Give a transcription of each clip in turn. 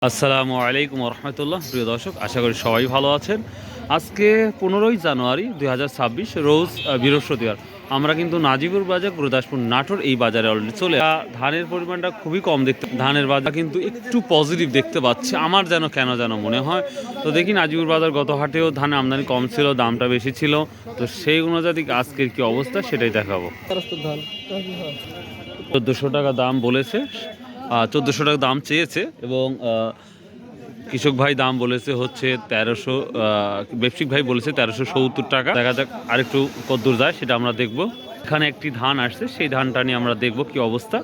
আসসালামু আলাইকুম রহমতুল্লাহ। প্রিয় দর্শক, আশা করি সবাই ভালো আছেন। আজকে 15ই জানুয়ারি 2026, রোজ বৃহস্পতিবার। আমরা কিন্তু নাজিপুর বাজার, গুরুদাসপুর, নাটোর এই বাজারে অলরেডি চলে। ধানের পরিমাণটা খুবই কম দেখতে, ধানের বাজার কিন্তু একটু পজিটিভ দেখতে পাচ্ছি আমার কেন যেন মনে হয়। তো দেখি নাজিপুর বাজার গত হাটেও ধানের আমদানি কম ছিল, দামটা বেশি ছিল। তো সেই অনুযায়ী আজকের কি অবস্থা সেটাই দেখাবো। 1400 টাকা দাম বলেছে, 1400 টাকা দাম চেয়েছে এবং কৃষক ভাই দাম বলেছে হচ্ছে 1300, ব্যবসায়িক ভাই বলেছে 1370 টাকা। দেখা যাক আরেকটু কদ্দূর যায় সেটা আমরা দেখব। এখানে একটি ধান আসছে, সেই ধানটা নিয়ে আমরা দেখব কি অবস্থা।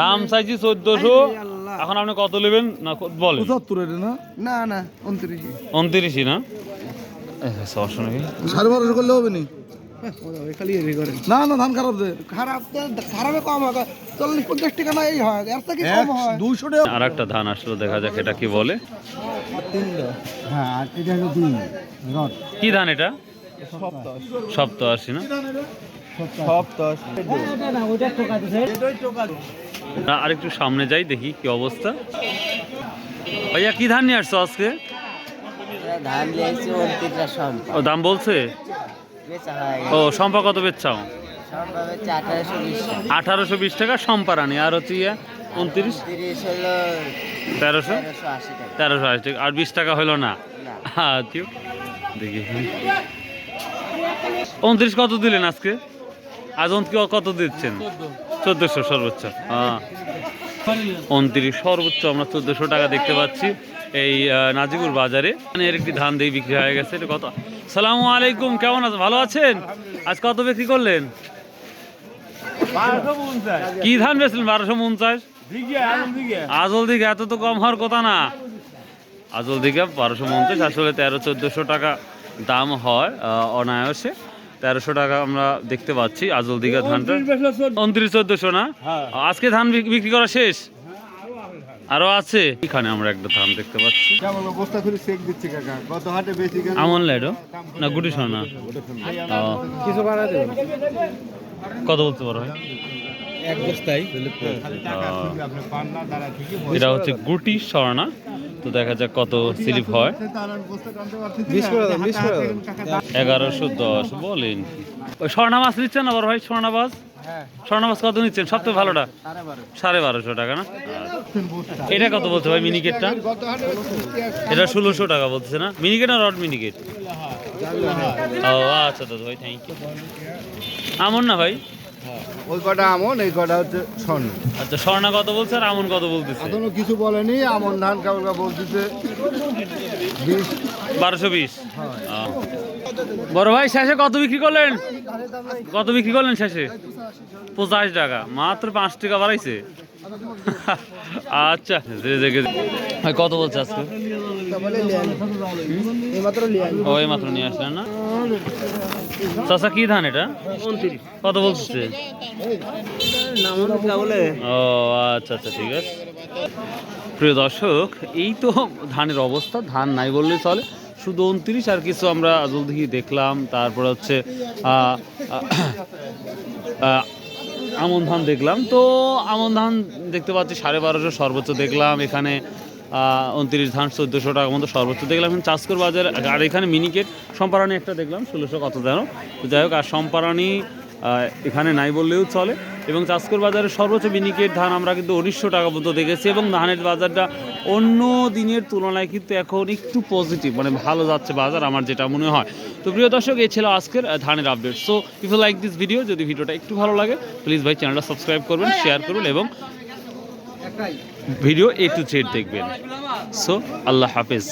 দাম চাইছি 1400, এখন আপনি কত নেবেন না বলেন? 75 না, না না 29 না, সমস্যা নেই। 1250 করলে হবে নি। না না, ধান খারাপ খারাপে কম হয়, 40-50 টাকা না, এই হয় এর থেকে কম হয় 200 টাকা। আর একটা ধান আসলো, দেখা যাক এটা কি বলে। হ্যাঁ, আর এটা হলো 2 রড। কি ধান এটা? 87 না? আরেকটু সামনে যাই, দেখি কি অবস্থা। ভাইয়া কি ধান নিয়ে আসছো আজকে? ও দাম বলছে? ও সম্পা কত বেচছাও? 1820 টাকা সম্পারানি। আর হচ্ছে 29, 1380 টাকা। আর 20 টাকা হলো না? দেখি 29 কত দিলেন আজকে? আজ কত দিচ্ছেন? 1400 সর্বোচ্চ। 29 সর্বোচ্চ আমরা 1400 টাকা দেখতে পাচ্ছি এই নাজিপুর বাজারে। এর একটি ধান দিয়ে বিক্রি হয়ে গেছে। এটা কত? সালামু আলাইকুম, কেমন আছেন? ভালো আছেন? আজ কত বিক্রি করলেন? কি ধান বেচলেন? 1250। আজল দিকে এত তো কম হওয়ার কথা না। আজল দিকে 1250, আসলে 1300-1400 টাকা দাম হয় অনায়াসে। 1300 টাকা আমরা দেখতে পাচ্ছি আজল দিঘা ধানটা। 29-1400 না? আজকে ধান বিক্রি করা শেষ? আরো আছে। এখানে আমরা একটা ধান দেখতে পাচ্ছি। আমন লাইডো না গুটি সোনা? কত বলতে পারো ভাই? এটা হচ্ছে গুটি স্বর্ণা। তো দেখা যাক কত স্লিপ হয়। 1110 বলেন। ওই স্বর্ণা মাছ নিচ্ছেন না বড় ভাই? স্বর্ণাবাজ, স্বর্ণাবাজ কত নিচ্ছেন? সবথেকে ভালোটা 1250 টাকা না? এটা কত বলছে ভাই মিনিকেটটা? এটা 1600 টাকা বলছে না? মিনিকেট না রড মিনিকেট? ও আচ্ছা দাদা ভাই, থ্যাংক ইউ। আমন না ভাই? ওই কটা আমন, এই কটা হচ্ছে স্বর্ণ। আচ্ছা, স্বর্ণা কত বলছে আর আমন কত বলতেছে? এখনো কিছু বলেনি। আমন ধান কেবল বলতেছে 1220। বড় ভাই শেষে কত বিক্রি করলেন? কত বিক্রি করলেন শেষে? 85 টাকা। মাত্র 5 টাকা বাড়াইছে। আচ্ছা, কত বলছে আজকে? ও এই মাত্র নিয়ে আসলেন না? চাচা কি ধান এটা? কত বলছে? ও আচ্ছা আচ্ছা, ঠিক আছে। প্রিয় দর্শক, এই তো ধানের অবস্থা। ধান নাই বললেই চলে, শুধু 29 আর কিছু আমরা জলদি দেখলাম। তারপরে হচ্ছে আমন ধান দেখলাম। তো আমন ধান দেখতে পাচ্ছি 1250 সর্বোচ্চ দেখলাম। এখানে 29 ধান 1400 টাকার মতো সর্বোচ্চ দেখলাম। এখন চাষকর বাজার। আর এখানে মিনিকেট সম্পারানি একটা দেখলাম 1600 কত যেন। তো যাই হোক, আর সম্পারানি এখানে নাই বললেও চলে। এবং চাষকর বাজারের সর্বোচ্চ মিনিকেট ধান আমরা কিন্তু 1900 টাকা পর্যন্ত দেখেছি। এবং ধানের বাজারটা অন্য দিনের তুলনায় কিন্তু এখন একটু পজিটিভ, মানে ভালো যাচ্ছে বাজার, আমার যেটা মনে হয়। তো প্রিয় দর্শক, এই ছিল আজকের ধানের update. So if you like this video, যদি ভিডিওটা একটু ভালো লাগে প্লিজ ভাই চ্যানেলটা সাবস্ক্রাইব করবেন, শেয়ার করুন এবং ভিডিও A to Z দেখবেন। সো আল্লাহ হাফেজ।